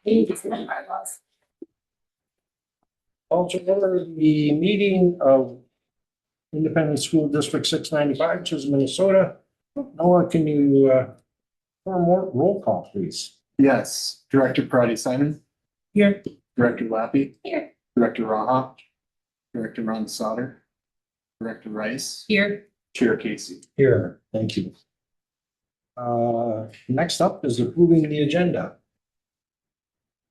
bylaws. Also, order the meeting of Independent School District 695, which is Minnesota. Noah, can you, for more roll call, please? Yes, Director Karati Simon, Here. Director Lappy. Here. Director Raha. Director Ron Sauter. Director Rice. Here. Chair Casey. Here, thank you. Next up is approving the agenda.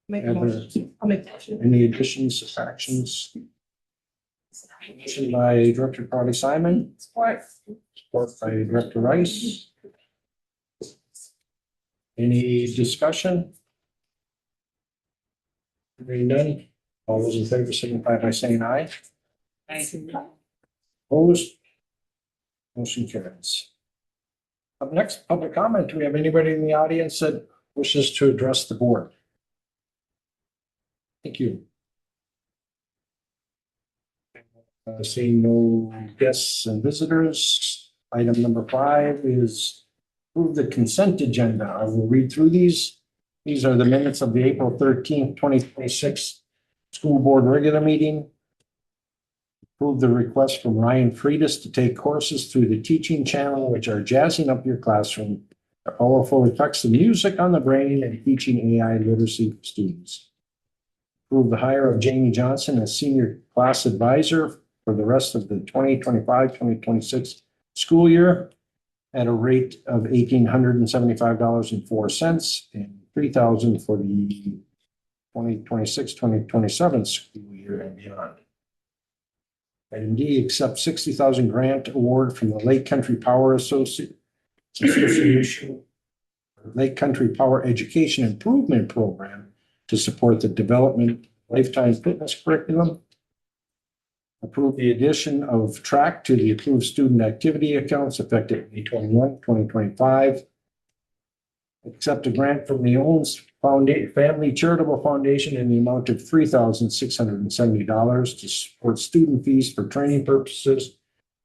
Make a Are motion. there I'll make a motion. any additions, subtractions? Motion by Director Crowdy Simon, Support. support by Director Rice. Any discussion? Hearing none, all those in favor signify by saying aye. Opposed? Motion carries. Up next, public comment. Do we have anybody in the audience that wishes to address the board? Thank you. Seeing no guests and visitors, item number 5 is approve the consent agenda. I will read through these. These are the minutes of the April 13th, 2026 school board regular meeting. Approve the request from Ryan Freitas to take courses through the teaching channel, which are jazzing up your classroom. The powerful effects of music on the brain and teaching AI literacy for students. Approve the hire of Jamie Johnson as senior class advisor for the rest of the 2025-2026 school year at a rate of $1,875.04 and $3,000 for the 2026-2027 school year and beyond. Item D, accept $60,000 grant award from the Lake Country Power Association, Lake Country Power Education Improvement Program to support the development of lifetime fitness curriculum. Approve the addition of track to the approved student activity accounts effective May 21, 2025. Accept a grant from the Owens Family Charitable Foundation in the amount of $3,670 to support student fees for training purposes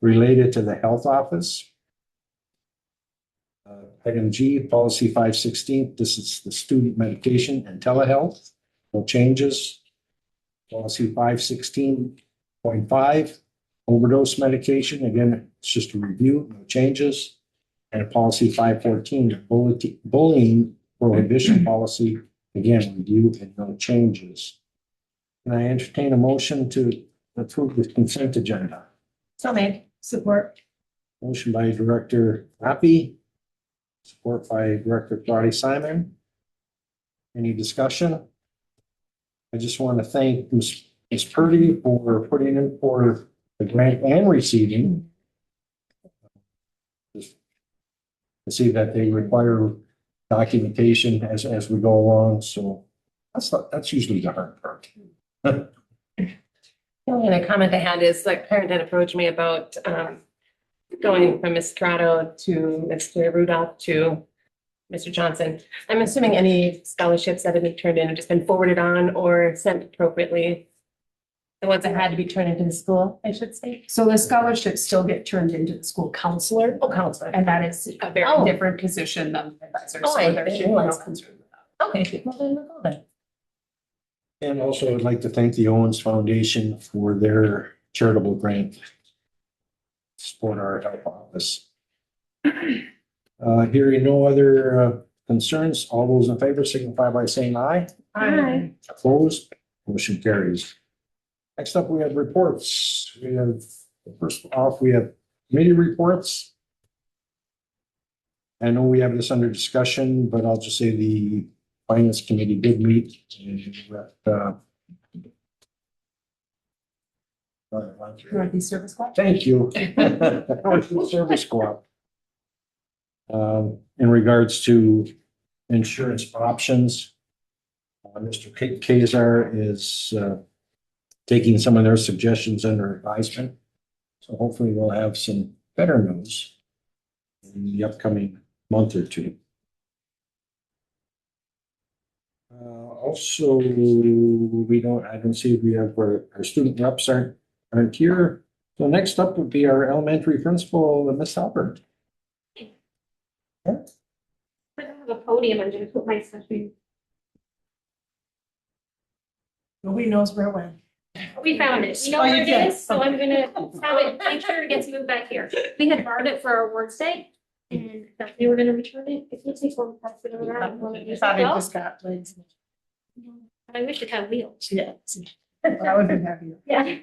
related to the health office. Item G, policy 516. This is the student medication and telehealth. No changes. Policy 516.5, overdose medication. Again, it's just a review, no changes. And policy 514, bullying prohibition policy. Again, review and no changes. Can I entertain a motion to approve the consent agenda? So made. Support. Motion by Director Lappy, support by Director Crowdy Simon. Any discussion? I just want to thank Ms. Purdy for putting in for the grant and receiving. Just to see that they require documentation as we go along, so that's usually the hard part. The only other comment I had is like parent had approached me about going from Ms. Corrado to Mr. Rudolph to Mr. Johnson. I'm assuming any scholarships that have been turned in have just been forwarded on or sent appropriately. The ones that had to be turned into the school, I should say. So the scholarships still get turned into the school counselor, Oh, counselor. and that is a very Oh. different position than the advisor. Oh, So I there didn't should be no realize that. concern with that. Okay, well then we'll go then. And also I'd like to thank the Owens Foundation for their charitable grant to support our health office. Hearing no other concerns, all those in favor signify by saying aye. Aye. Opposed, motion carries. Next up, we have reports. We have, first off, we have committee reports. I know we have this under discussion, but I'll just say the Finance Committee did meet. Northeast Service Corps. Thank you. Service Co-op. In regards to insurance options, Mr. Kazar is taking some of their suggestions under advisement. So hopefully we'll have some better news in the upcoming month or two. Also, I don't see if we have our student reps aren't here. So next up would be our elementary principal, Miss Albert. I don't have a podium, I'm gonna put my stuff in. Nobody knows where it went. We found it. We know Oh, you where it did? is, so I'm gonna have it, make sure it gets moved back here. We had borrowed it for our awards day and thought they were gonna return it. If you take one, pass it around. one of I these thought it as well. just got legs. I wish it had wheels. Yeah. I would be happy. Yeah.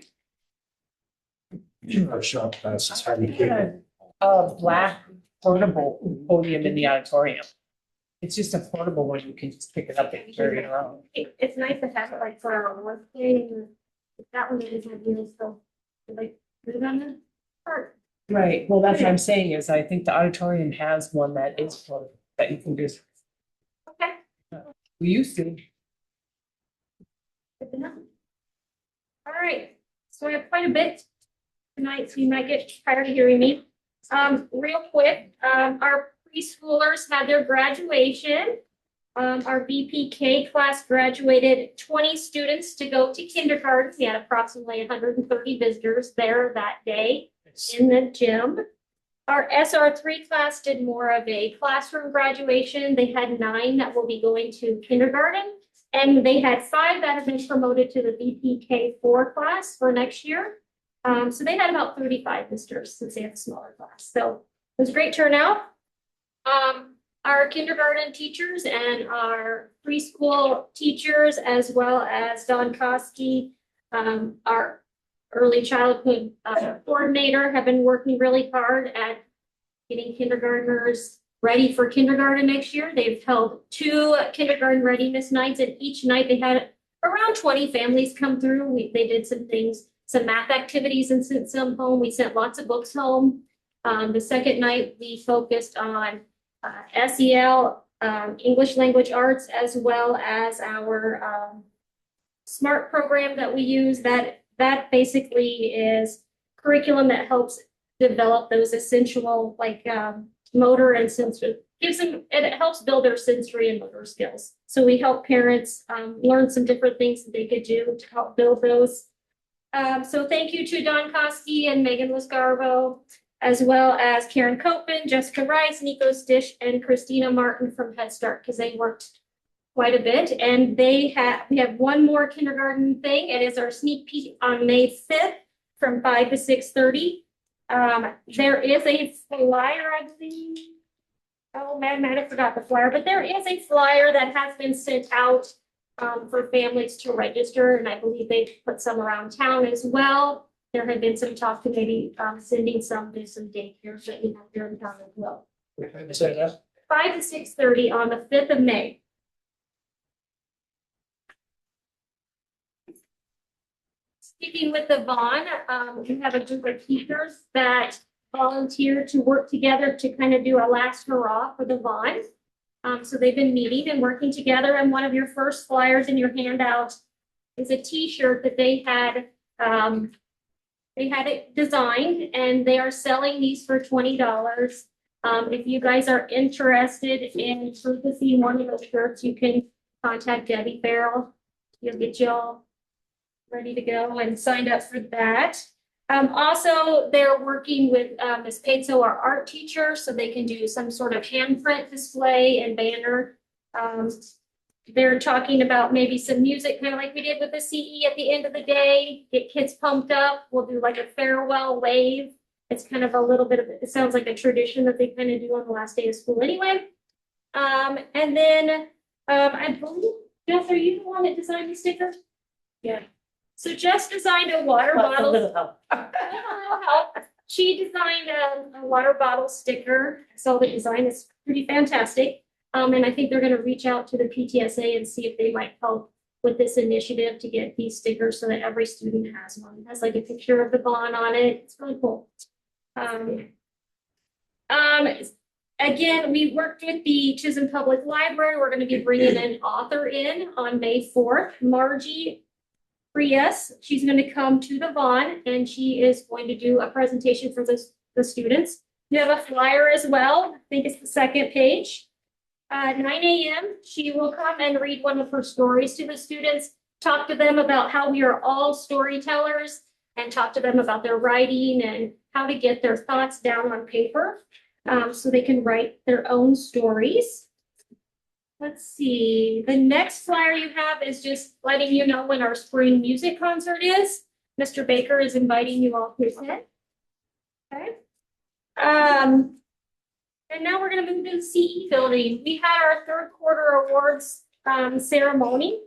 Our shop passes, how do you keep it? A black portable podium in the auditorium. It's just a portable one, you can just pick it up and carry it around. It's nice to have it like for our awards day and that one is had wheels, so like put it on the cart. Right, well, that's what I'm saying is I think the auditorium has one that is portable, that you can just, Okay. we used to. Good to know. All right, so we have quite a bit tonight, so you might get tired of hearing me. Real quick, our preschoolers had their graduation. Our VPK class graduated 20 students to go to kindergarten. We had approximately 130 visitors there that day in the gym. Our SR3 class did more of a classroom graduation. They had 9 that will be going to kindergarten. And they had 5 that have been promoted to the VPK4 class for next year. So they had about 35 visitors since they have a smaller class. So it was a great turnout. Our kindergarten teachers and our preschool teachers, as well as Don Koski, our early childhood coordinator, have been working really hard at getting kindergartners ready for kindergarten next year. They've held 2 kindergarten readiness nights, and each night they had around 20 families come through. They did some things, some math activities, and sent some home. We sent lots of books home. The second night we focused on SEL, English language arts, as well as our SMART program that we use. That basically is curriculum that helps develop those essential motor and sensory, it helps build their sensory and motor skills. So we help parents learn some different things that they could do to help build those. So thank you to Don Koski and Megan Lascarvo, as well as Karen Copeman, Jessica Rice, Nico Stish, and Christina Martin from Head Start, because they worked quite a bit. And we have one more kindergarten thing. It is our sneak peek on May 5th from 5 to 6:30. There is a flyer, I believe. Oh man, I forgot the flyer, but there is a flyer that has been sent out for families to register, and I believe they put some around town as well. There had been some talk to maybe sending some to some daycares that we have here in town as well. 5 to 6:30 on the 5th of May. Speaking with the Vaughn, we have a group of teachers that volunteer to work together to kind of do a last hurrah for the Vaughn. So they've been meeting and working together, and one of your first flyers in your handout is a T-shirt that they had it designed, and they are selling these for $20. If you guys are interested in purchasing one of those shirts, you can contact Debbie Farrell. You'll get y'all ready to go and signed up for that. Also, they're working with Ms. Peso, our art teacher, so they can do some sort of handprint display and banner. They're talking about maybe some music, kind of like we did with the CE at the end of the day, get kids pumped up. We'll do like a farewell wave. It's kind of a little bit of, it sounds like a tradition that they kind of do on the last day of school anyway. And then I believe, Jess, are you the one that designed the sticker? Yeah. So Jess designed a water bottle. She designed a water bottle sticker. So the design is pretty fantastic. And I think they're going to reach out to the PTSA and see if they might help with this initiative to get these stickers so that every student has one. It has like a picture of the bond on it. It's really cool. Again, we worked with the Chisholm Public Library. We're going to be bringing an author in on May 4th, Margie Frias. She's going to come to the Vaughn, and she is going to do a presentation for the students. We have a flyer as well. I think it's the second page. 9 a.m. she will come and read one of her stories to the students, talk to them about how we are all storytellers, and talk to them about their writing and how to get their thoughts down on paper so they can write their own stories. let's see, the next flyer you have is just letting you know when our spring music concert is. Mr. Baker is inviting you all to attend. Okay. And now we're gonna move to the CE building. We had our third quarter awards ceremony.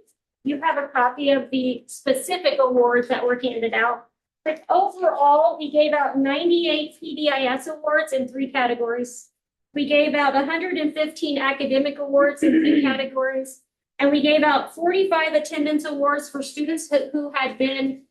You have a copy of the specific awards that were handed out. But overall, we gave out 98 PBIS awards in 3 categories. We gave out 115 academic awards in 3 categories. And we gave out 45 attendance awards for students who had attended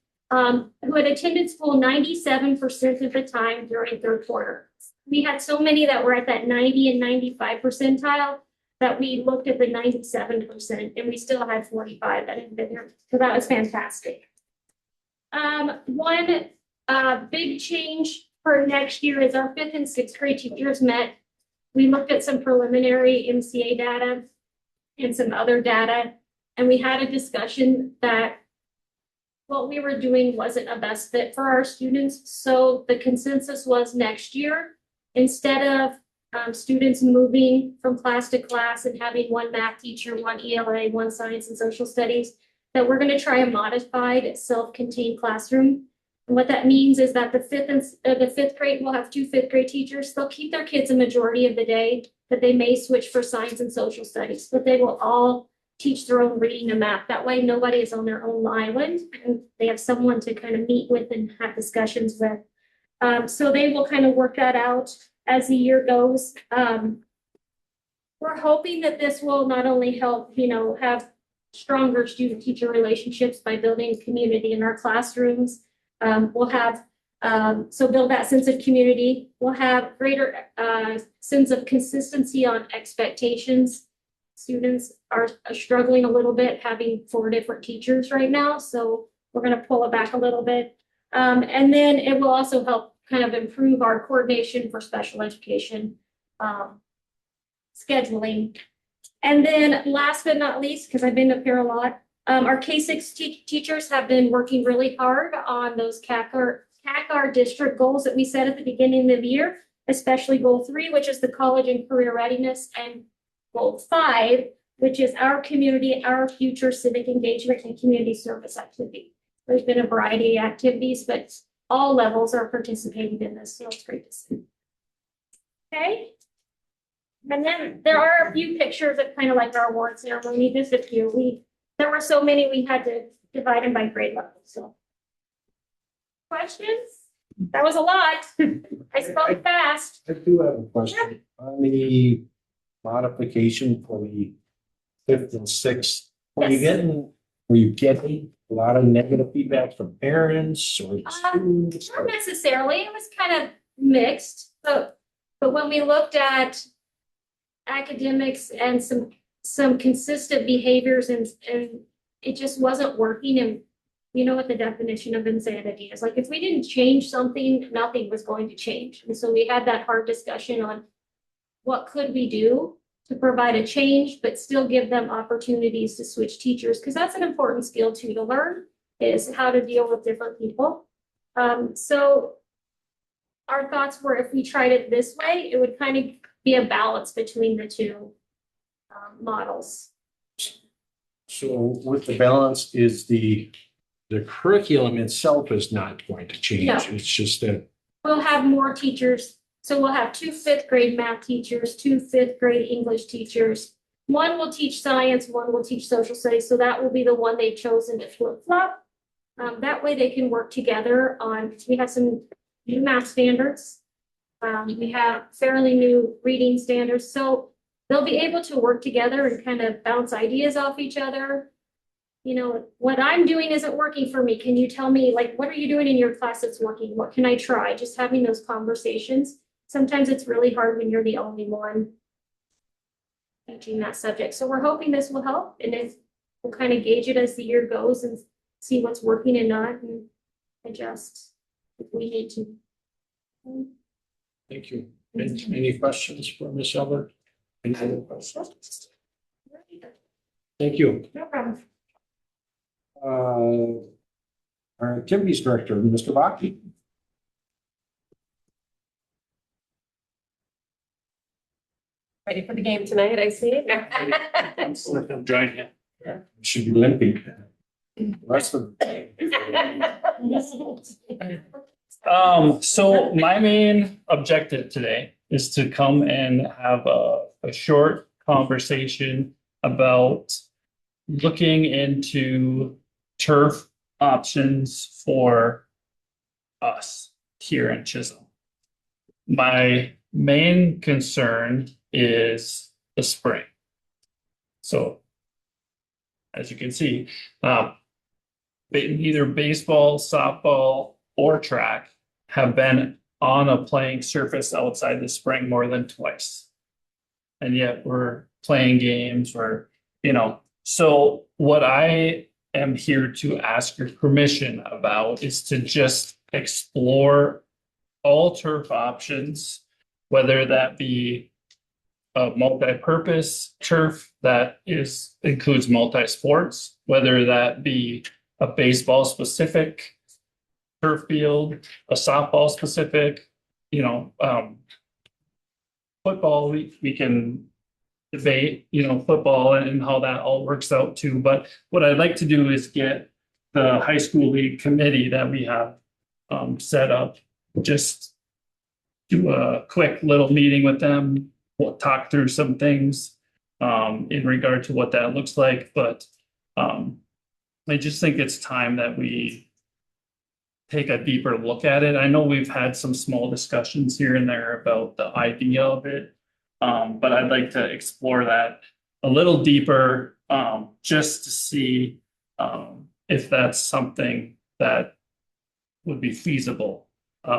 school 97% of the time during third quarter. We had so many that were at that 90 and 95 percentile that we looked at the 97%, and we still had 45 that had been there. So that was fantastic. One big change for next year is our 5th and 6th grade teachers met. We looked at some preliminary MCA data and some other data, and we had a discussion that what we were doing wasn't a best fit for our students. So the consensus was next year, instead of students moving from class to class and having one math teacher, one ELA, one science and social studies, that we're going to try a modified self-contained classroom. And what that means is that the 5th grade will have 2 5th grade teachers. They'll keep their kids a majority of the day, but they may switch for science and social studies, but they will all teach their own reading and math. That way nobody is on their own island, and they have someone to kind of meet with and have discussions with. So they will kind of work that out as the year goes. We're hoping that this will not only help, have stronger student-teacher relationships by building community in our classrooms. We'll have, build that sense of community. We'll have greater sense of consistency on expectations. Students are struggling a little bit having 4 different teachers right now, so we're going to pull it back a little bit. And then it will also help kind of improve our coordination for special education scheduling. And then last but not least, because I've been up here a lot, our K-6 teachers have been working really hard on those CACR district goals that we set at the beginning of the year, especially goal 3, which is the college and career readiness, and goal 5, which is our community, our future civic engagement and community service activity. There's been a variety of activities, but all levels are participating in this, so it's great to see. Okay. And then there are a few pictures of kind of like our award ceremony, just a few. There were so many, we had to divide them by grade level, so. Questions? That was a lot. I spoke fast. I do have a question on the modification for the 5th and 6th. Were you getting a lot of negative feedback from parents or students? Not necessarily, it was kind of mixed, but when we looked at academics and some consistent behaviors and it just wasn't working, and you know what the definition of insanity is. Like if we didn't change something, nothing was going to change. And so we had that hard discussion on what could we do to provide a change, but still give them opportunities to switch teachers, because that's an important skill too to learn, is how to deal with different people. So our thoughts were, if we tried it this way, it would kind of be a balance between the 2 models. So with the balance is the curriculum itself is not going to change. No. It's just that We'll have more teachers. So we'll have 2 5th grade math teachers, 2 5th grade English teachers. One will teach science, one will teach social studies. So that will be the one they've chosen to flip flop. That way they can work together on, we have some new math standards. We have fairly new reading standards. So they'll be able to work together and kind of bounce ideas off each other. What I'm doing isn't working for me. Can you tell me, like, what are you doing in your class that's working? What can I try? Just having those conversations. Sometimes it's really hard when you're the only one teaching that subject. So we're hoping this will help, and we'll kind of gauge it as the year goes and see what's working and not, and adjust if we need to. Thank you. Any questions for Ms. Albert? Any other questions? Thank you. No problem. Our activities director, Mr. Baki. Ready for the game tonight, I see. I'm trying to. Should be limping. Rest of. So my main objective today is to come and have a short conversation about looking into turf options for us here in Chisholm. My main concern is the spring. So as you can see, either baseball, softball, or track have been on a playing surface outside the spring more than twice. And yet we're playing games or, so what I am here to ask your permission about is to just explore all turf options, whether that be a multi-purpose turf that includes multi-sports, whether that be a baseball specific turf field, a softball specific, football, we can debate, football and how that all works out too. But what I'd like to do is get the high school league committee that we have set up, just do a quick little meeting with them. We'll talk through some things in regard to what that looks like, but I just think it's time that we take a deeper look at it. I know we've had some small discussions here and there about the idea of it, but I'd like to explore that a little deeper, just to see if that's something that would be feasible.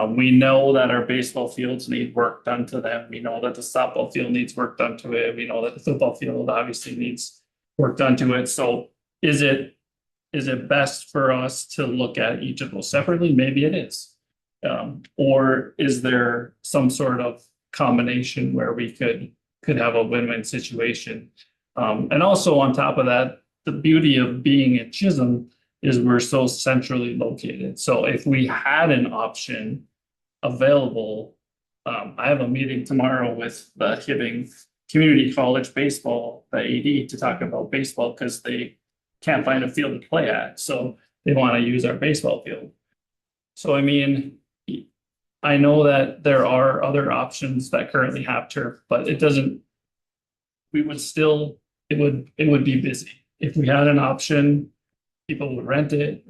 We know that our baseball fields need work done to them. We know that the softball field needs work done to it. We know that the football field obviously needs work done to it. So is it best for us to look at each of those separately? Maybe it is. Or is there some sort of combination where we could have a win-win situation? And also on top of that, the beauty of being in Chisholm is we're so centrally located. So if we had an option available, I have a meeting tomorrow with the Hibbing Community College baseball, the AD, to talk about baseball because they can't find a field to play at. So they want to use our baseball field. So, I mean, I know that there are other options that currently have turf, but it would be busy. If we had an option, people would rent it.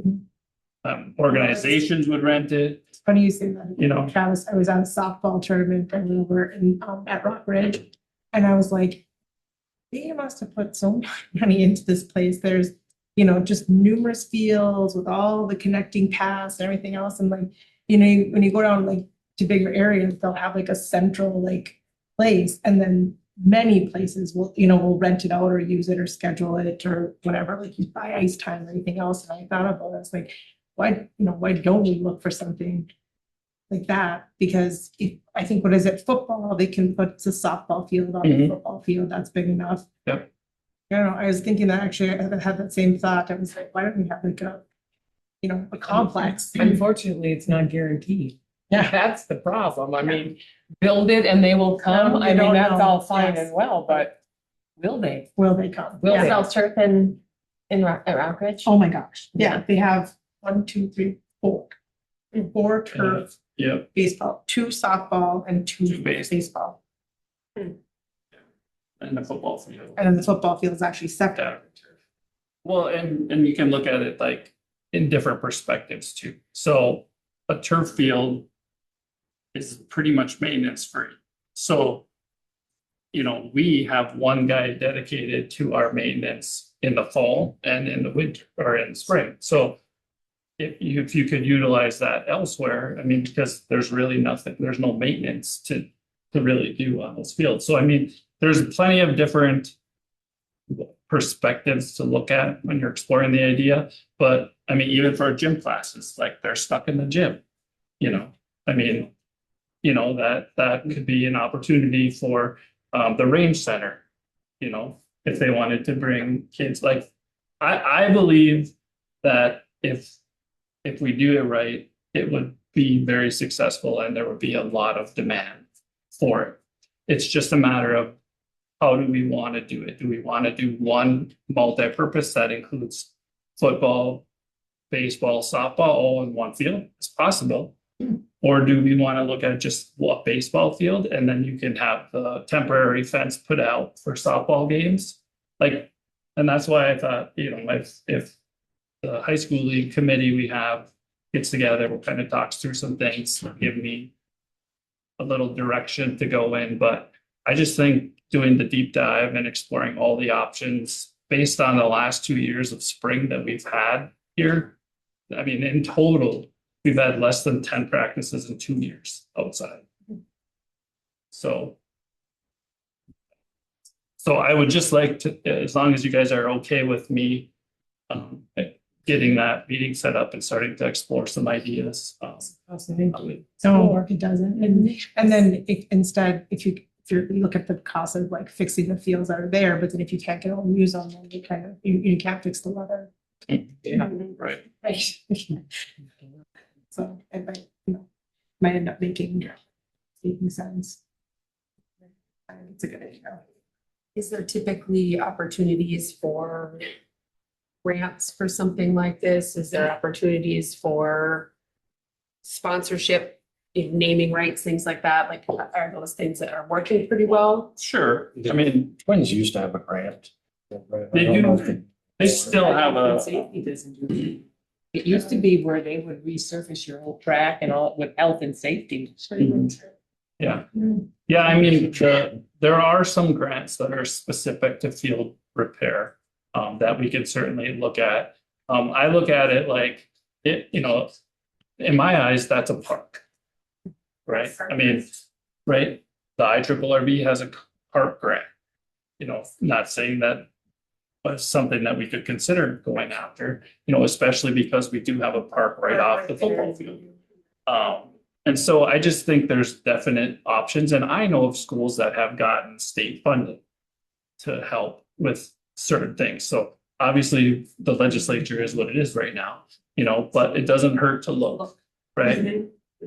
Organizations would rent it. It's funny you say that. You Travis, I was at a softball tournament and we were at Rock Ridge. And I was like, they must have put so much money into this place. There's, just numerous fields with all the connecting paths and everything else. And like, when you go down to bigger areas, they'll have a central place. And then many places will rent it out or use it or schedule it or whatever, you buy ice time or anything else. And I thought about it, I was like, why don't we look for something like that? Because I think, what is it, football, they can put the softball field on the football field, that's big enough. Yep. I was thinking that actually I had that same thought. I was like, why don't we have a complex? Unfortunately, it's not guaranteed. Yeah. That's the problem. I mean, build it and they will come. No, I you mean, don't that's know. all fine Yes. and well, but will they? Will they come? Will Yeah, they? sells turf at Rockridge. Oh my gosh. Yeah, they have 1, 2, 3, 4. 4 turf, Yep. baseball, 2 softball and 2 2 baseball. And the football field. And then the football field is actually separate. Yeah. Well, and you can look at it in different perspectives too. So a turf field is pretty much maintenance free. So, we have one guy dedicated to our maintenance in the fall and in the winter or in the spring. So if you could utilize that elsewhere, I mean, because there's really nothing, there's no maintenance to really do on those fields. So, I mean, there's plenty of different perspectives to look at when you're exploring the idea. But I mean, even for gym classes, they're stuck in the gym, I mean, that could be an opportunity for the range center, if they wanted to bring kids. I believe that if we do it right, it would be very successful and there would be a lot of demand for it. It's just a matter of how do we want to do it? Do we want to do one multi-purpose that includes football, baseball, softball, all in one field? It's possible. Or do we want to look at just a baseball field and then you can have the temporary fence put out for softball games? Like, and that's why I thought, if the high school league committee we have gets together, kind of talks through some things, give me a little direction to go in, but I just think doing the deep dive and exploring all the options based on the last 2 years of spring that we've had here. I mean, in total, we've had less than 10 practices in 2 years outside. So I would just like to, as long as you guys are okay with me getting that meeting set up and starting to explore some ideas. No, or it doesn't. And then instead, if you look at the cost of like fixing the fields that are there, but then if you can't get them, use them, then you kind of, you can't fix the weather. Yeah, right. Right. So it might end up making sense. I think it's a good idea. Is there typically opportunities for grants for something like this? Is there opportunities for sponsorship, naming rights, things like that? Like, are those things that are working pretty well? Sure. I mean, Twins used to have a grant. they do, they still have Health and a, Safety doesn't do it. It used to be where they would resurface your old track and all with health and safety. yeah. Yeah, I mean, there are some grants that are specific to field repair that we can certainly look at. I look at it like in my eyes, that's a park. Right? I mean, right? The IRRB has a park grant. Not saying that was something that we could consider going after, especially because we do have a park right off the football field. And so I just think there's definite options, and I know of schools that have gotten state funding to help with certain things. So obviously the legislature is what it is right now, but it doesn't hurt to look, right?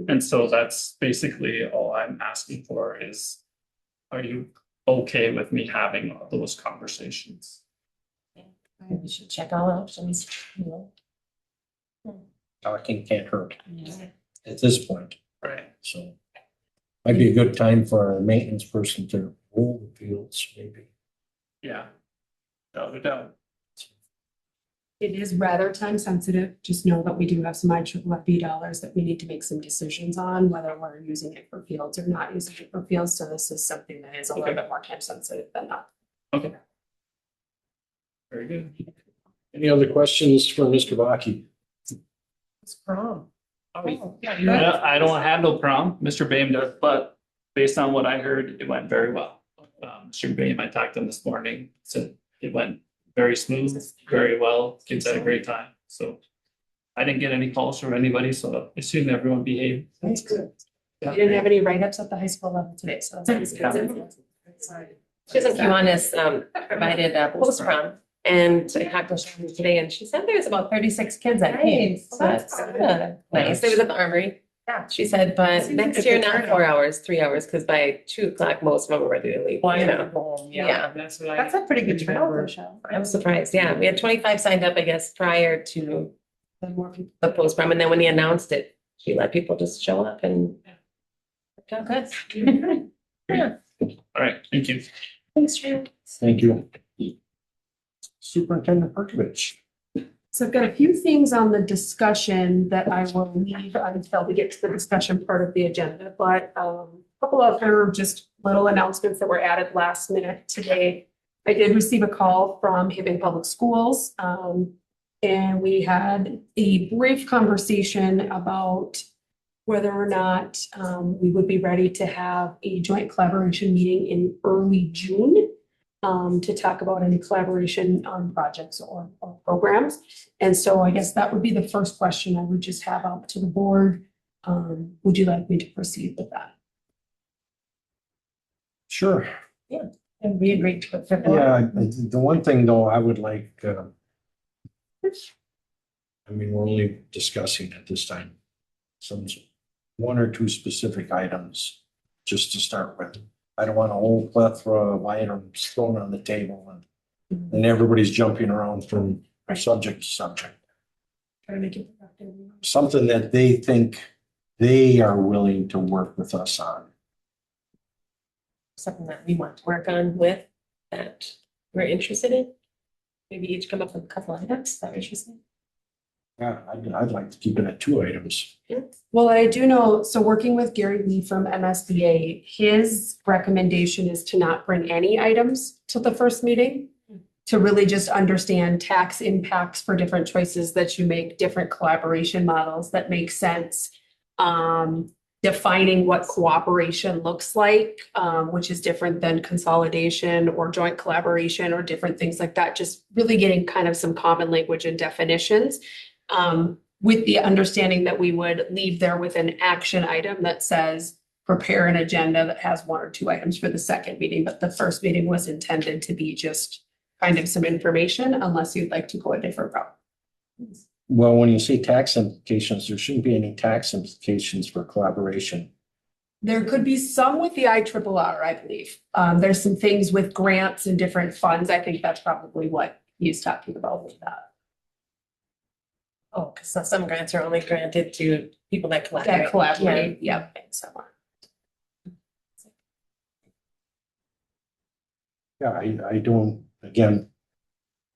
And so that's basically all I'm asking for is, are you okay with me having those conversations? We should check all options. Talking can't hurt at this point, Right. so. Might be a good time for our maintenance person to roll the fields, maybe. Yeah. Without a doubt. It is rather time sensitive. Just know that we do have some IRRB dollars that we need to make some decisions on, whether we're using it for fields or not using it for fields. So this is something that is a little Okay. bit more time sensitive than that. Okay. Very good. Any other questions for Mr. Baki? It's prom. Oh, I don't have no problem, Mr. Boehm does, but based on what I heard, it went very well. Mr. Boehm, I talked to him this morning, said it went very smooth, very well, kids had a great time, so. I didn't get any calls from anybody, so I assume everyone behaved. That's good. Yeah. We didn't have any write-ups at the high school level today, so that's Yeah. good. Susan Kiwanis provided a post prom, and I talked to her today, and she said there's about 36 kids that came. Nice. So that's nice. They was at the Armory. Yeah. She said, but Seems next like a year, good not turnout. 4 hours, 3 hours, because by 2 o'clock, most of them were ready to leave. Why you not know. go home? Yeah. Yeah, that's what I. That's a pretty good turnout, remember. Rochelle. I was surprised. Yeah, we had 25 signed up, I guess, prior to Then more people. the post prom, and then when he announced it, she let people just show up and. Worked out good. Yeah. All right, thank you. Thanks, Drew. Thank you. Superintendent Perkovich. So I've got a few things on the discussion that I will leave until we get to the discussion part of the agenda, but a couple of other just little announcements that were added last minute today. I did receive a call from Hibbing Public Schools, and we had a brief conversation about whether or not we would be ready to have a joint collaboration meeting in early June to talk about any collaboration on projects or programs. And so I guess that would be the first question I would just have out to the board. Would you like me to proceed with that? Sure. And we agreed to it. February. Yeah, the one thing though, I would like, I mean, we're only discussing at this time, some, one or two specific items, just to start with. I don't want a whole plethora of items thrown on the table and everybody's jumping around from subject to subject. Try to make it productive. Something that they think they are willing to work with us on. Something that we want to work on with that we're interested in. Maybe each come up with a couple items that we're interested in. Yeah, I'd like to keep it at 2 items. Well, I do know, so working with Gary Lee from MSBA, his recommendation is to not bring any items to the first meeting. To really just understand tax impacts for different choices that you make, different collaboration models that make sense. Defining what cooperation looks like, which is different than consolidation or joint collaboration or different things like that. Just really getting kind of some common language and definitions. With the understanding that we would leave there with an action item that says, prepare an agenda that has 1 or 2 items for the second meeting, but the first meeting was intended to be just kind of some information, unless you'd like to go a different route. Well, when you say tax implications, there shouldn't be any tax implications for collaboration. There could be some with the IRRR, I believe. There's some things with grants and different funds. I think that's probably what he's talking about with that. Oh, because some grants are only granted to people that collaborate. That collaborate, yep, and so on. Yeah, I don't, again,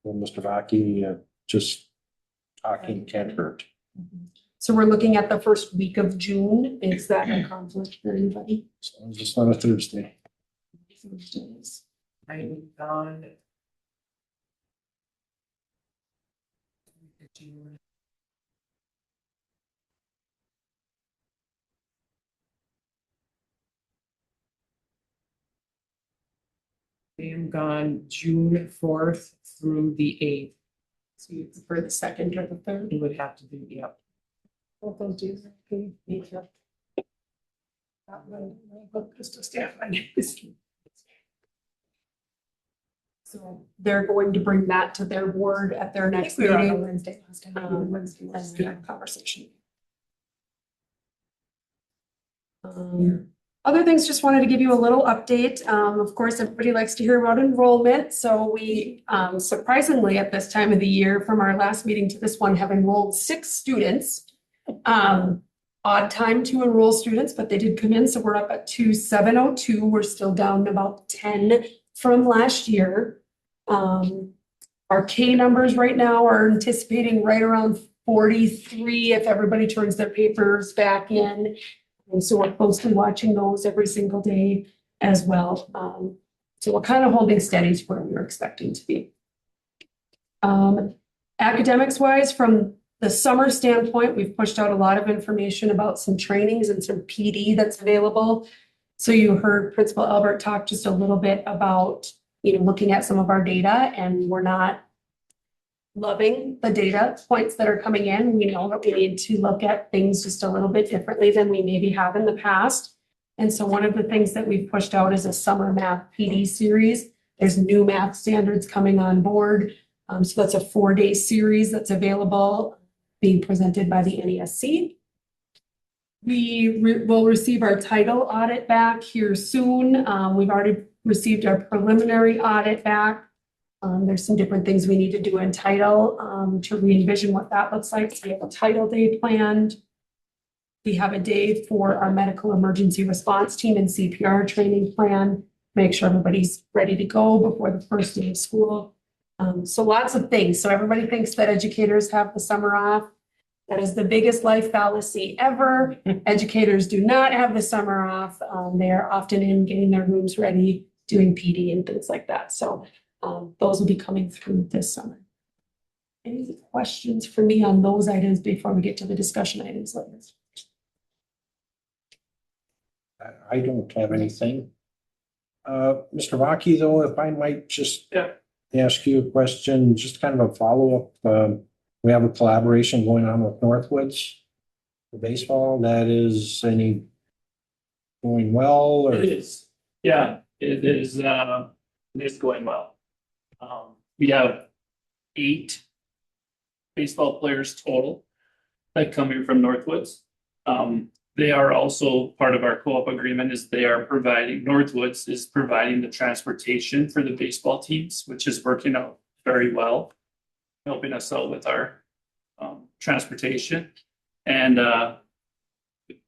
well, Mr. Vaki, just talking can't hurt. So we're looking at the first week of June. Is that a conflict for anybody? So it's just on a Thursday. I'm gone. I am gone June 4th through the 8th. So you prefer the second or the third? It would have to be, yep. Both those days are okay. Me too. That one, my book is to staff on it. So they're going to bring that to their board at their next We were on a meeting. Wednesday last time. Wednesday, let's do that conversation. Other things, just wanted to give you a little update. Of course, everybody likes to hear about enrollment. So we surprisingly at this time of the year, from our last meeting to this one, have enrolled 6 students. Odd time to enroll students, but they did come in. So we're up at 2,702. We're still down about 10 from last year. Our K numbers right now are anticipating right around 43 if everybody turns their papers back in. And so we're closely watching those every single day as well. So we're kind of holding steady to where we were expecting to be. Academics wise, from the summer standpoint, we've pushed out a lot of information about some trainings and some PD that's available. So you heard Principal Albert talk just a little bit about, looking at some of our data, and we're not loving the data points that are coming in. We know that we need to look at things just a little bit differently than we maybe have in the past. And so one of the things that we've pushed out is a summer math PD series. There's new math standards coming on board. So that's a 4-day series that's available, being presented by the NESC. We will receive our title audit back here soon. We've already received our preliminary audit back. There's some different things we need to do in title to re-envision what that looks like. So we have a title day planned. We have a day for our medical emergency response team and CPR training plan. Make sure everybody's ready to go before the first day of school. So lots of things. So everybody thinks that educators have the summer off. That is the biggest life fallacy ever. Educators do not have the summer off. They are often in getting their rooms ready, doing PD and things like that. So those will be coming through this summer. Any questions for me on those items before we get to the discussion items later? I don't have anything. Mr. Vaki, though, if I might just ask you a question, just kind of a follow-up. We have a collaboration going on with Northwoods for baseball. That is going well, or? It is. Yeah, it is. It is going well. We have 8 baseball players total that come here from Northwoods. they are also part of our co-op agreement is they are providing, Northwoods is providing the transportation for the baseball teams, which is working out very well. Helping us out with our transportation. And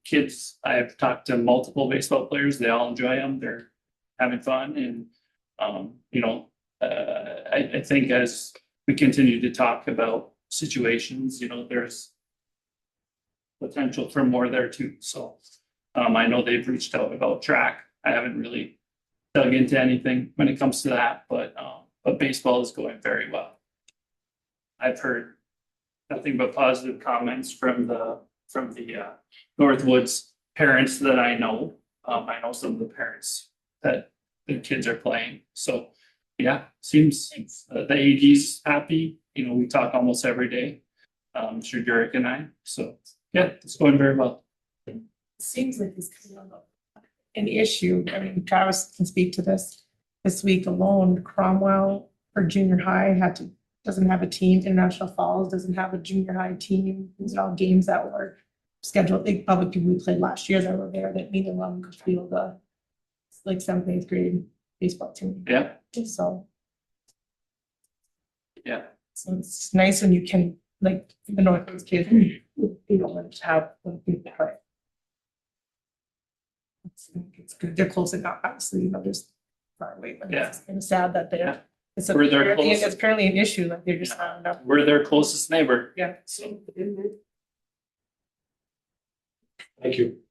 kids, I've talked to multiple baseball players, they all enjoy them, they're having fun and I think as we continue to talk about situations, there's potential for more there too. So I know they've reached out about track. I haven't really dug into anything when it comes to that, but baseball is going very well. I've heard nothing but positive comments from the Northwoods parents that I know. I know some of the parents that the kids are playing. So yeah, seems the AD's happy. We talk almost every day. Sure, Derek and I. So yeah, it's going very well. Seems like it's kind of an issue. I mean, Travis can speak to this week alone. Cromwell for junior high doesn't have a team. International Falls doesn't have a junior high team. These are all games that were scheduled. They probably people we played last year that were there that neither one of them could field the like 7th, 8th grade baseball team. Yeah. So Yeah. so it's nice when you can like the Northwoods kids to have people play. It's good. They're close enough, obviously, there's far away, but Yeah. it's kind of sad that they're. It's We're their apparently, closest- it's apparently an issue, like they're just not enough. We're their closest neighbor. Yeah. So Thank you.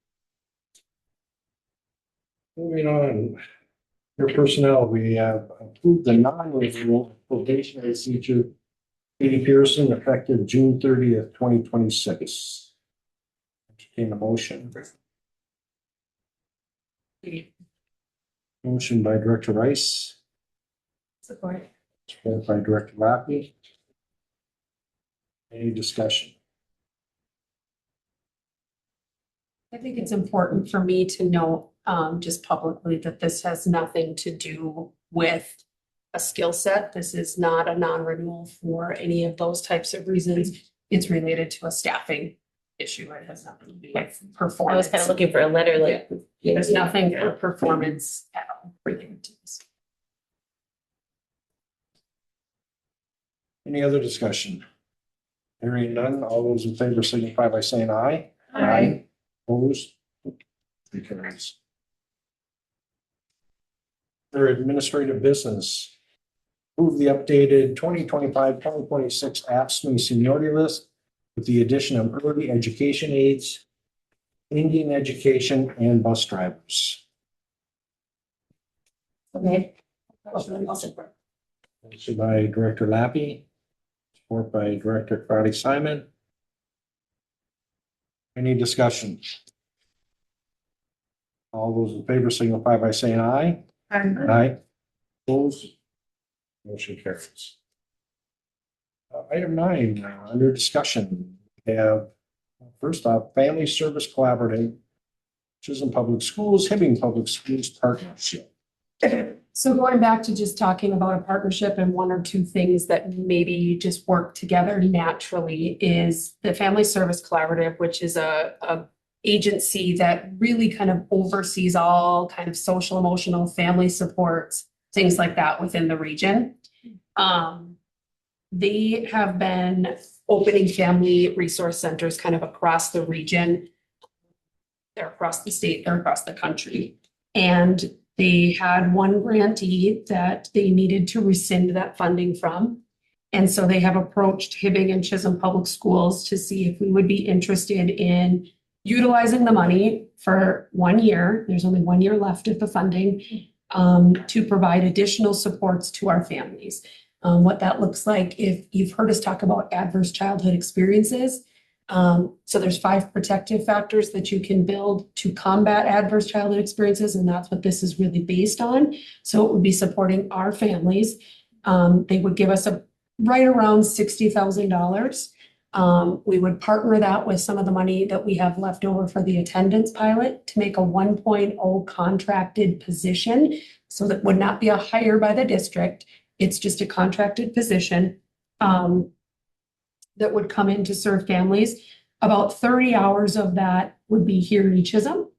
Moving on, your personnel, we have approved the non-renewal probationary teacher Katie Pearson effective June 30th, 2026. Entertain a motion. Motion by Director Rice, Support. support by Director Lappy. Any discussion? I think it's important for me to note, just publicly that this has nothing to do with a skill set. This is not a non-renewal for any of those types of reasons. It's related to a staffing issue. It has nothing to do with I was performance. kind of looking for a letter like. There's nothing for performance at all related to this. Any other discussion? Hearing none, all those in favor signify by saying aye. Aye. Opposed? Three carries. For administrative business, approve the updated 2025-2026 AFSCME seniority list with the addition of early education aides, Indian education, and bus drivers. Okay. Motion by Director Lappy, support by Director Crowdy Simon. Any discussion? All those in favor signify by saying aye. Aye. Opposed? Motion carries. Item 9, under discussion, we have first off, Family Service Collaborative, Chisholm Public Schools, Hibbing Public Schools partnership. So going back to just talking about a partnership and one or two things that maybe just work together naturally is the Family Service Collaborative, which is a agency that really kind of oversees all kind of social, emotional, family supports, things like that within the region. They have been opening family resource centers kind of across the region. They're across the state, they're across the country. And they had one grantee that they needed to rescind that funding from. And so they have approached Hibbing and Chisholm Public Schools to see if we would be interested in utilizing the money for 1 year. There's only 1 year left of the funding to provide additional supports to our families. What that looks like, if you've heard us talk about adverse childhood experiences. So there's 5 protective factors that you can build to combat adverse childhood experiences, and that's what this is really based on. So it would be supporting our families. They would give us right around $60,000. We would partner that with some of the money that we have left over for the attendance pilot to make a 1.0 contracted position. So that would not be a hire by the district. It's just a contracted position that would come in to serve families. About 30 hours of that would be here in Chisholm.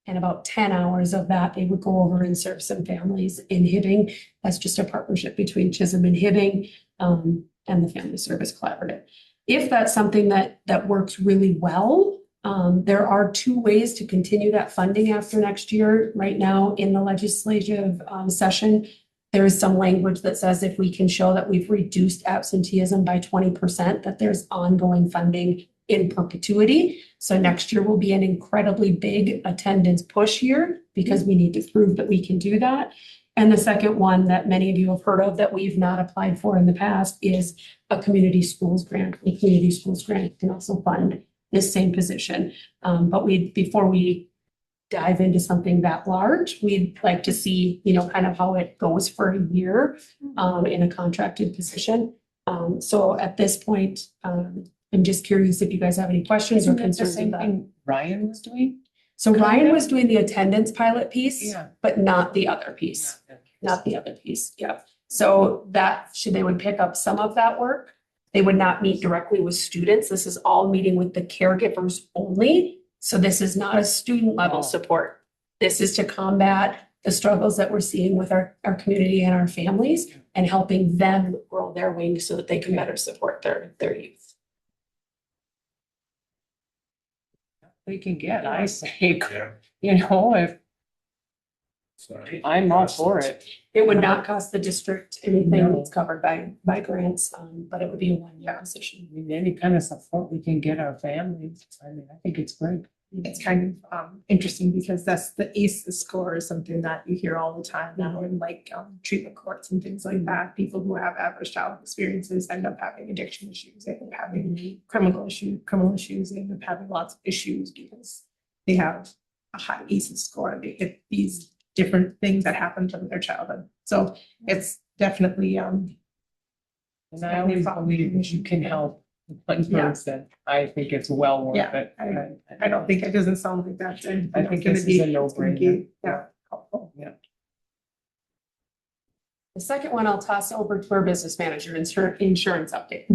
And about 10 hours of that, they would go over and serve some families in Hibbing. That's just a partnership between Chisholm and Hibbing, and the Family Service Collaborative. If that's something that works really well, there are 2 ways to continue that funding after next year. Right now, in the legislative session, there is some language that says if we can show that we've reduced absenteeism by 20%, that there's ongoing funding in perpetuity. So next year will be an incredibly big attendance push year because we need to prove that we can do that. And the second one that many of you have heard of that we've not applied for in the past is a community schools grant. The community schools grant can also fund this same position. But before we dive into something that large, we'd like to see, kind of how it goes for a year in a contracted position. So at this point, I'm just curious if you guys have any questions or Isn't that the concerns same with that. thing Ryan was doing? So Ryan was doing the attendance pilot piece, Yeah. but not the other piece, not the other piece. Yeah. So they would pick up some of that work. They would not meet directly with students. This is all meeting with the caregivers only. So this is not a student level Oh. support. This is to combat the struggles that we're seeing with our community and our families and helping them grow their wings so that they can better support their youth. We can get, I say, Yeah. if Sorry. I'm all for it. It would not cost the district anything. No. It's covered by grants, but it would be a one-year I position. mean, any kind of support we can get our families, I mean, I think it's great. It's kind of interesting because that's the ACEs score is something that you hear all the time now in like treatment courts and things like that. People who have adverse childhood experiences end up having addiction issues, they end up having criminal issues, they end up having lots of issues because they have a high ACEs score. They hit these different things that happen to their childhood. So it's definitely And I always believe if you can help one person, I think it's well worth Yeah, it. I don't think it doesn't sound like that. I think this is a no-brainer. Yeah. Yeah. The second one I'll toss over to our business manager, insurance update.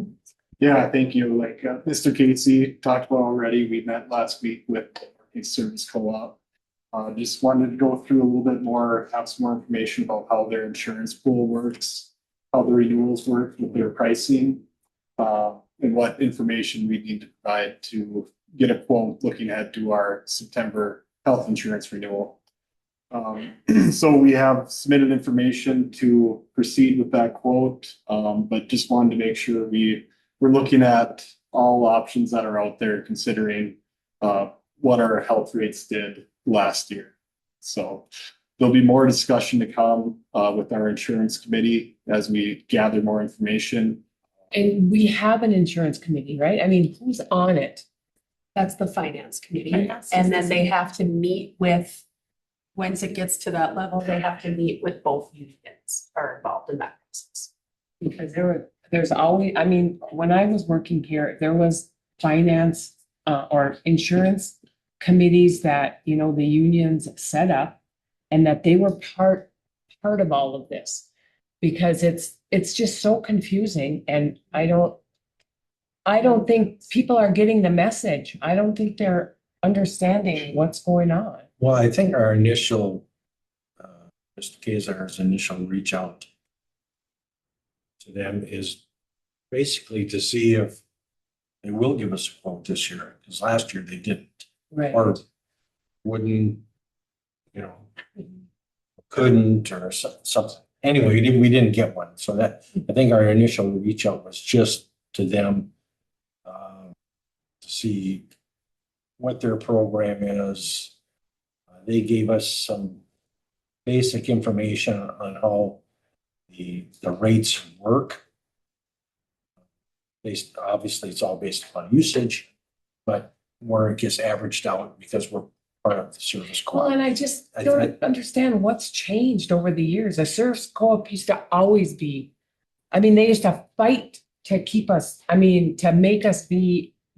Yeah, thank you. Like Mr. Casey talked about already, we met last week with a service co-op. Just wanted to go through a little bit more, have some more information about how their insurance pool works, how the renewals work with their pricing, and what information we need to provide to get a quote looking ahead to our September health insurance renewal. So we have submitted information to proceed with that quote, but just wanted to make sure we're looking at all options that are out there, considering what our health rates did last year. So there'll be more discussion to come with our insurance committee as we gather more information. And we have an insurance committee, right? I mean, who's on it? That's the finance committee. Finance. And then they have to meet with, once it gets to that level, they have to meet with both unions are involved in that process. Because there's always, I mean, when I was working here, there was finance or insurance committees that, the unions set up and that they were part of all of this. Because it's just so confusing and I don't think people are getting the message. I don't think they're understanding what's going on. Well, I think our initial, Mr. Kazar's initial reach out to them is basically to see if they will give us a quote this year, because last year they didn't, Right. or wouldn't, couldn't or something. Anyway, we didn't get one. So that, I think our initial reach out was just to them to see what their program is. They gave us some basic information on how the rates work. Obviously, it's all based upon usage, but where it gets averaged out because we're part of the service Well, co-op. and I just I- don't understand what's changed over the years. A service co-op used to always be, I mean, they used to fight to keep us, to make us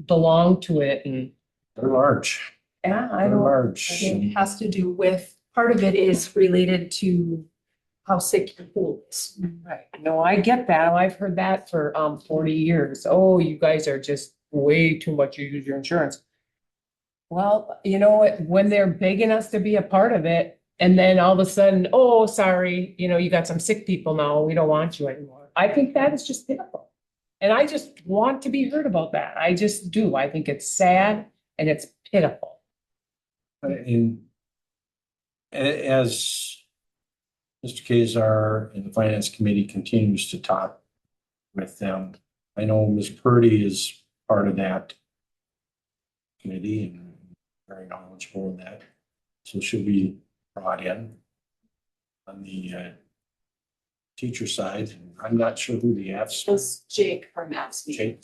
belong to it and, They're large. yeah, I They're don't. large. It has to do with, part of it is related to how sick your pool is. Right, no, I get that. I've heard that for 40 years. Oh, you guys are just way too much, you use your insurance. Well, you know what, when they're begging us to be a part of it, and then all of a sudden, oh, sorry, you know, you got some sick people now, we don't want you anymore. I think that is just pitiful. And I just want to be heard about that. I just do. I think it's sad and it's pitiful. In, as Mr. Kazar and the Finance Committee continues to talk with them, I know Ms. Purdy is part of that committee and very knowledgeable in that. So she'll be brought in on the teacher side. I'm not sure who the F's. It's Jake from Maps. Jake.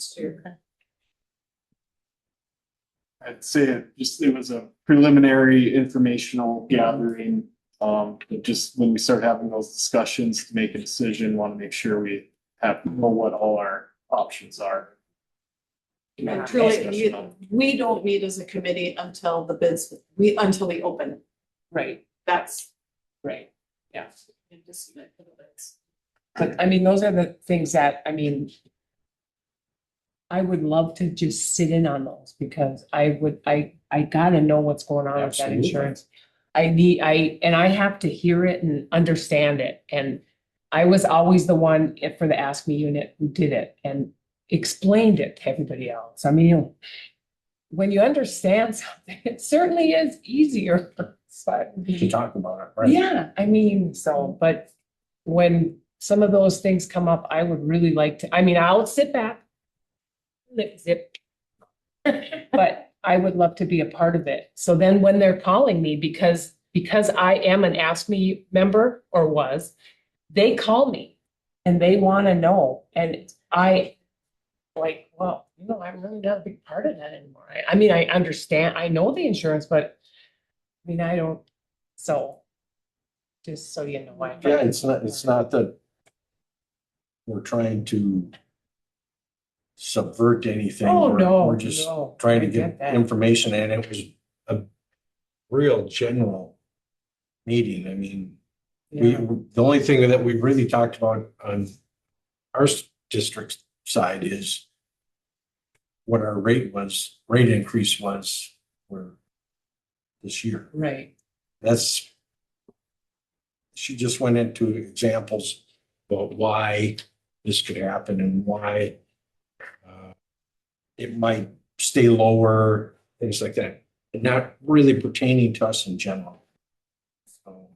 I'd say it was a preliminary informational gathering. Just when we start having those discussions to make a decision, want to make sure we know what all our options are. And truly, we don't meet as a committee until the bids, until we open. Right, That's. right. Yeah. and just submit for the bids. But I mean, those are the things that, I mean, I would love to just sit in on those because I gotta know what's going on with that Absolutely. insurance. And I have to hear it and understand it. And I was always the one for the Ask Me unit who did it and explained it to everybody else. I mean, when you understand something, it certainly is easier. To talk about it, right? Yeah, I mean, so, but when some of those things come up, I would really like to, I mean, I'll sit back. Lip zip. But I would love to be a part of it. So then when they're calling me, because I am an Ask Me member or was, they call me and they want to know. And I like, well, you know, I'm really not a big part of that anymore. I mean, I understand, I know the insurance, but I mean, I don't, so just so you know. Yeah, it's not that we're trying to subvert anything. Oh, no, We're just no, trying to I get that. information, and it was a real general meeting. I mean, Yeah. the only thing that we've really talked about on our district side is what our rate increase was for this year. Right, She just went into examples about why this could happen and why it might stay lower, things like that, and not really pertaining to us in general. So,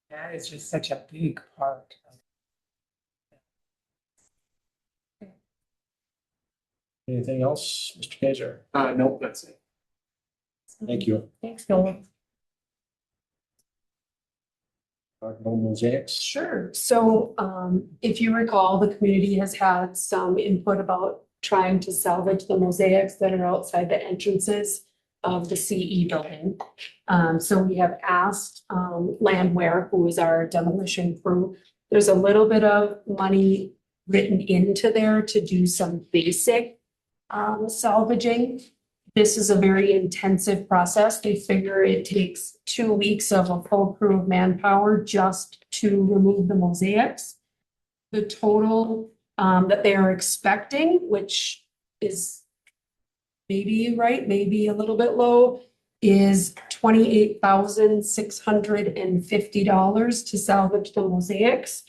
that is just such a big part. anything else, Mr. Kaiser? Nope, that's it. Thank you. Thanks, Nolan. No mosaics? Sure. So if you recall, the community has had some input about trying to salvage the mosaics that are outside the entrances of the CE building. So we have asked Landwehr, who is our demolition crew, there's a little bit of money written into there to do some basic salvaging. This is a very intensive process. They figure it takes 2 weeks of a full crew of manpower just to remove the mosaics. The total that they are expecting, which is maybe right, maybe a little bit low, is $28,650 to salvage the mosaics.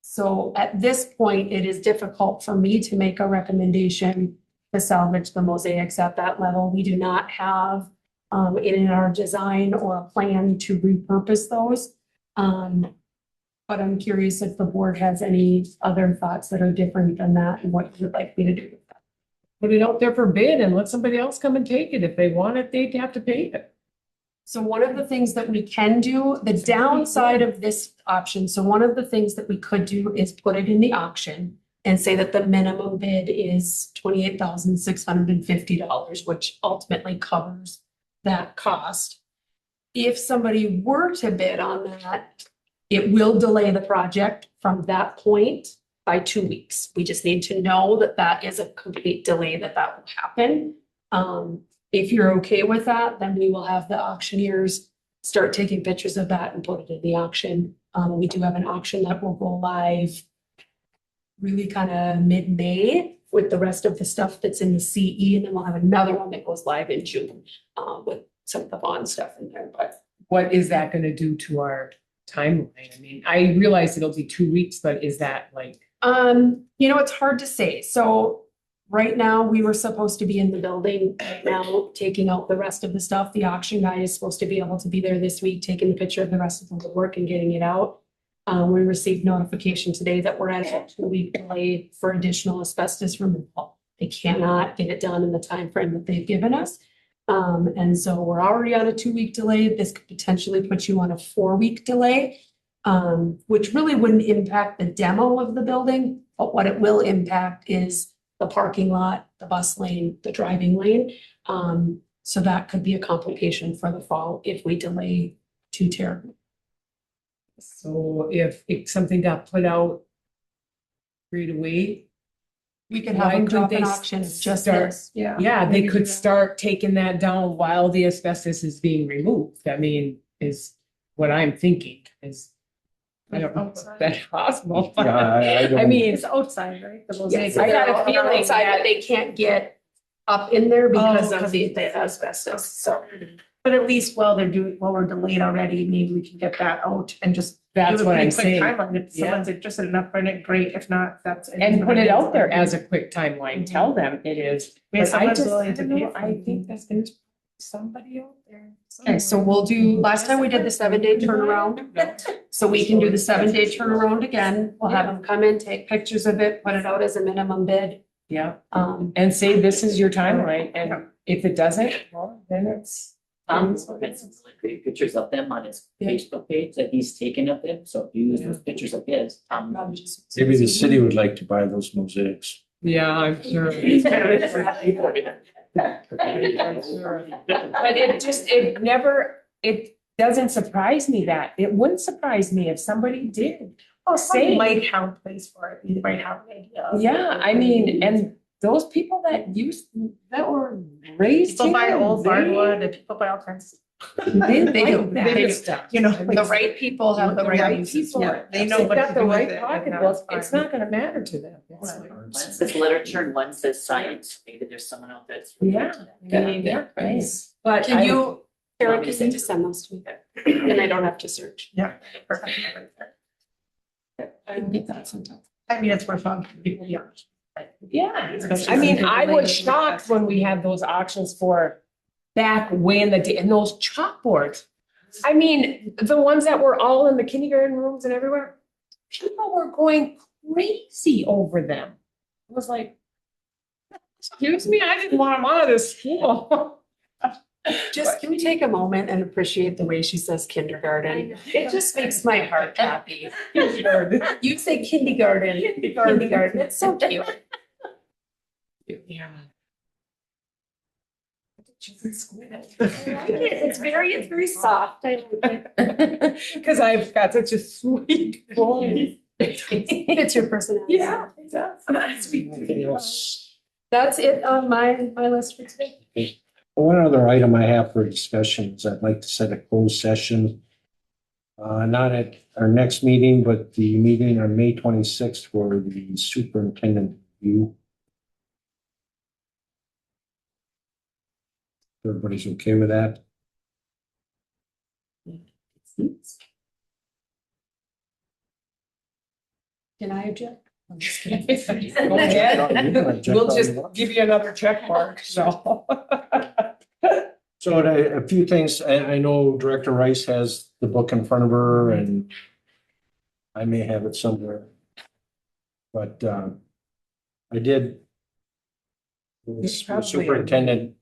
So at this point, it is difficult for me to make a recommendation to salvage the mosaics at that level. We do not have it in our design or a plan to repurpose those. But I'm curious if the board has any other thoughts that are different than that and what you'd like me to do with that. Put it out there for bid and let somebody else come and take it. If they want it, they'd have to pay it. So one of the things that we can do, the downside of this option, so one of the things that we could do is put it in the auction and say that the minimum bid is $28,650, which ultimately covers that cost. If somebody were to bid on that, it will delay the project from that point by 2 weeks. We just need to know that that is a complete delay, that will happen. If you're okay with that, then we will have the auctioneers start taking pictures of that and put it in the auction. We do have an auction that will go live really kind of mid-May with the rest of the stuff that's in the CE, and then we'll have another one that goes live in June, with some of the bond stuff in there, but. What is that gonna do to our timeline? I mean, I realize it'll be 2 weeks, but is that like? It's hard to say. So right now, we were supposed to be in the building right now, taking out the rest of the stuff. The auction guy is supposed to be able to be there this week, taking the picture of the rest of the work and getting it out. We received notification today that we're at a 2-week delay for additional asbestos removal. They cannot get it done in the time frame that they've given us. And so we're already on a 2-week delay. This could potentially put you on a 4-week delay, which really wouldn't impact the demo of the building. But what it will impact is the parking lot, the bus lane, the driving lane. So that could be a complication for the fall if we delay too terribly. So if something got put out right away, We could Why have a could drop they in auction, just start- this, yeah. yeah, they Maybe do could that. start taking that down while the asbestos is being removed. I mean, is what I'm thinking is. I don't know if that's possible. Yeah, I don't- I mean, It's outside, right? The Yeah, mosaic. so I got a they're feeling outside, that- but they can't get up in there because Oh, of the asbestos, so. But at least while we're delayed already, maybe we can get that out and just. that's do a what pretty I'm quick saying. timeline. If Yeah. someone's interested in upfront it, great. If not, that's. And put it out there as a quick timeline. Tell them it is. I mean, But I someone's just, willing to don't pay know, for I it. think that there's somebody out there. Okay, so we'll do, last time we did the 7-day turnaround, so we can do the 7-day turnaround again. We'll have them come in, take pictures of it, put it out as a minimum bid. Yeah, And and say this is your timeline, and if it doesn't, well, then it's. Tom's got some really great pictures of them on his Yeah. Facebook page that he's taken of them, so if you use those pictures of his, Maybe the city would like to buy those mosaics. Yeah, I'm sure. But it never, it doesn't surprise me that, it wouldn't surprise me if somebody did. Well, Say- some might have a place for it. You might have an idea. Yeah, I mean, and those people that were raised People buy here, old they- hardwood and people buy all kinds They They do. like that They do. stuff. you know, the right people have the right people. Yeah, they know They've what got to the do with right it, and pocketbook, that's it's fine. not gonna matter to them. one says literature and one says science, maybe there's someone out there that's. Yeah, I mean, yeah, Nice. but Can I- you, Eric, can you just send those to me? And I don't have to search. Perfect. I can get that sometime. I mean, it's worth fun for people, yeah. Yeah, Especially I mean, when I people was like- shocked when we had those auctions for back way in the day, and those chalkboards. I mean, the ones that were all in the kindergarten rooms and everywhere, people were going crazy over them. It was like, excuse me, I didn't want them out of this school. Just, can we take a moment and appreciate the way she says kindergarten? It just makes my heart happy. You say kindergarten, kindergarten, it's so cute. Yeah. It's very soft. I like it. Cause I've got such a sweet voice. It's your personality. Yeah, it does. Anything else? That's it on my list for today. One other item I have for discussion is I'd like to set a closed session. Not at our next meeting, but the meeting on May 26th for the superintendent review. Everybody's okay with that? Can I object? I'm just kidding. Go ahead. We'll just give you another check mark, so. So a few things, I know Director Rice has the book in front of her and I may have it somewhere. But I did. It's The probably- Superintendent,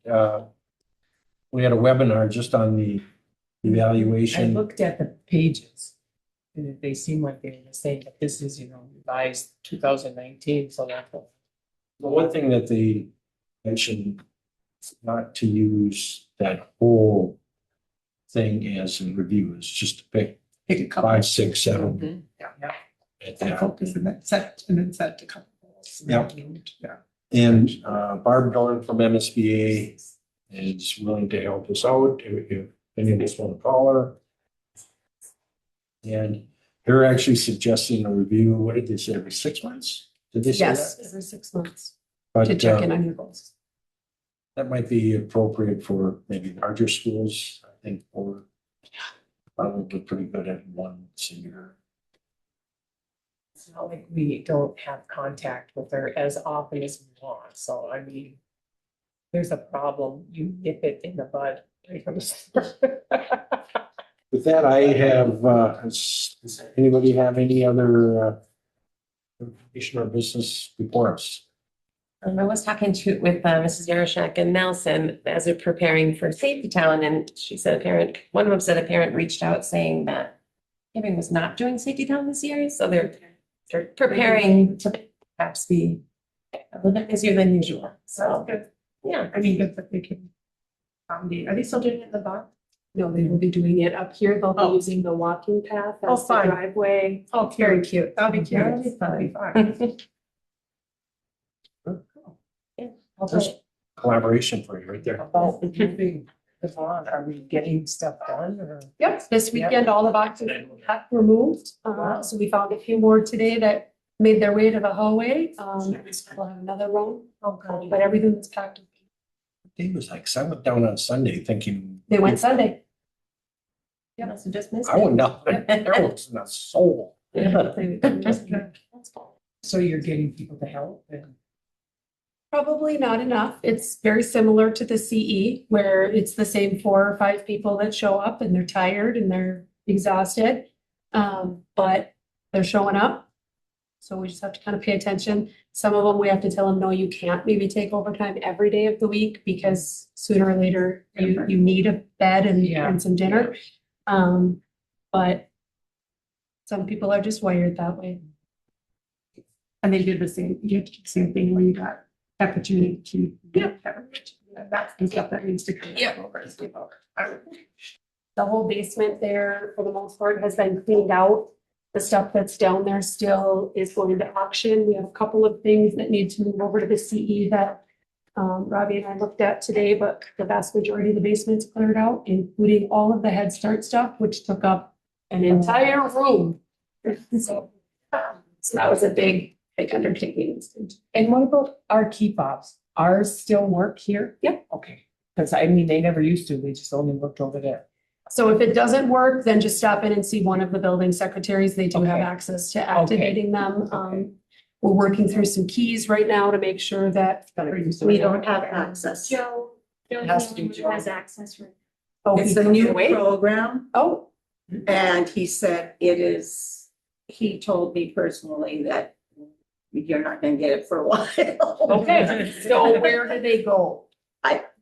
we had a webinar just on the I evaluation. looked at the pages. And they seem like they were saying that this is, revised 2019, so that's. The one thing that they mentioned, not to use that whole thing as a review, is just to pick Pick a couple. 5, 6, 7. Yeah. at And that. focus and then set a couple. goals. Yep. Yeah. And Barb Dorn from MSBA is willing to help us out if any of us want to call her. And they're actually suggesting a review, what did they say, every 6 months? Did they say Yes, that? every 6 months But, to check in on your goals. that might be appropriate for maybe larger schools, I think, or probably pretty good at once a year. It's not like we don't have contact with her as often as we want, so I mean. There's a problem, you nip it in the bud. Right from the start. With that, I have, does anybody have any other information or business before us? I was talking with Mrs. Yaroshak and Nelson as they're preparing for Safety Town, and she said one of them said a parent reached out saying that Hibbing was not doing Safety Town this year, so they're preparing to perhaps be a little bit busier than usual, so, Good. yeah. I mean, good that they can accommodate. Are they still doing it in the barn? No, they will be doing it up here. They'll be Oh. using the walking path Oh, as the fun. driveway. Oh, Very cute. That'll be cute. That'll be fun. There's collaboration for you right there. About moving the lawn, are we getting stuff done or? Yep, this weekend, all the boxes were moved. So we found a few more today that made their way to the hallway. We'll have another row, but everything was packed. It was like, 'cause I went down on Sunday thinking. They went Sunday. Yeah, so just missed I it. went down, there was not a soul. So you're getting people to help and. Probably not enough. It's very similar to the CE where it's the same 4 or 5 people that show up and they're tired and they're exhausted. But they're showing up. So we just have to kind of pay attention. Some of them, we have to tell them, no, you can't maybe take overtime every day of the week because sooner or later you need a bed Yeah. and some dinner. But some people are just wired that way. And they did the same, you did the same thing where you got opportunity to. Yep. That's the stuff that needs to come. Yep. over and skip over. The whole basement there, for the most part, has been cleaned out. The stuff that's down there still is going to auction. We have a couple of things that need to move over to the CE that Robbie and I looked at today, but the vast majority of the basement's cleared out, including all of the Head Start stuff, which took up an entire room. So that was a big undertaking. And what about our key fobs? Ours still work here? Yep. Okay, because I mean, they never used to, they just only worked over there. So if it doesn't work, then just stop in and see one of the building secretaries. They do have Okay. access to activating them. Okay. We're working through some keys right now to make sure that We don't have access. Joe, It has to be Joe has access. Right. Oh, It's he a took new it away? program Oh, and he said it is, he told me personally that you're not gonna get it for a while. okay. So where do they go?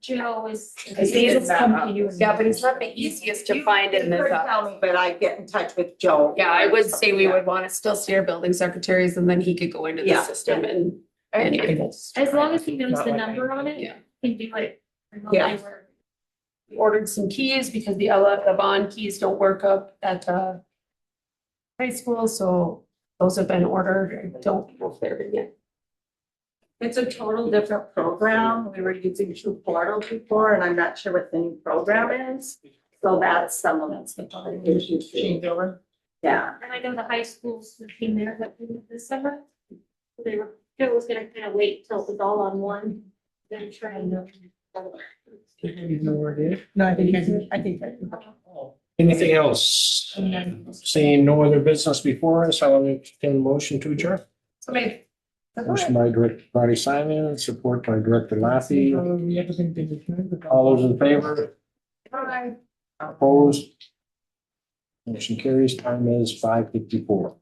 Joe is. Yeah, but it's not the easiest to find in You this. could tell me, but I get in touch with Joe. Yeah, I would say we would want to still see our building secretaries and then he could go into the Yeah. system and. As long as he knows Not the like number on it, Yeah. he can do it. Yeah. We ordered some keys because the bond keys don't work up at the high school, so those have been ordered. I don't know if they're in yet. It's a total different program. We were using True Portal before and I'm not sure what the new program is. So that's some of it's the issue too. Yeah. And I know the high schools came there that did it this summer. They were, Joe was gonna kind of wait till it was all on one, then try and. You know where it is? No, I think I. Anything else? Seeing no other business before us, I'll entertain a motion to adjourn. So maybe. Motion by Director Marty Simon, support by Director Laffey. Everything been returned? All those in favor? Bye. Opposed? Motion carries. Time is 5:54.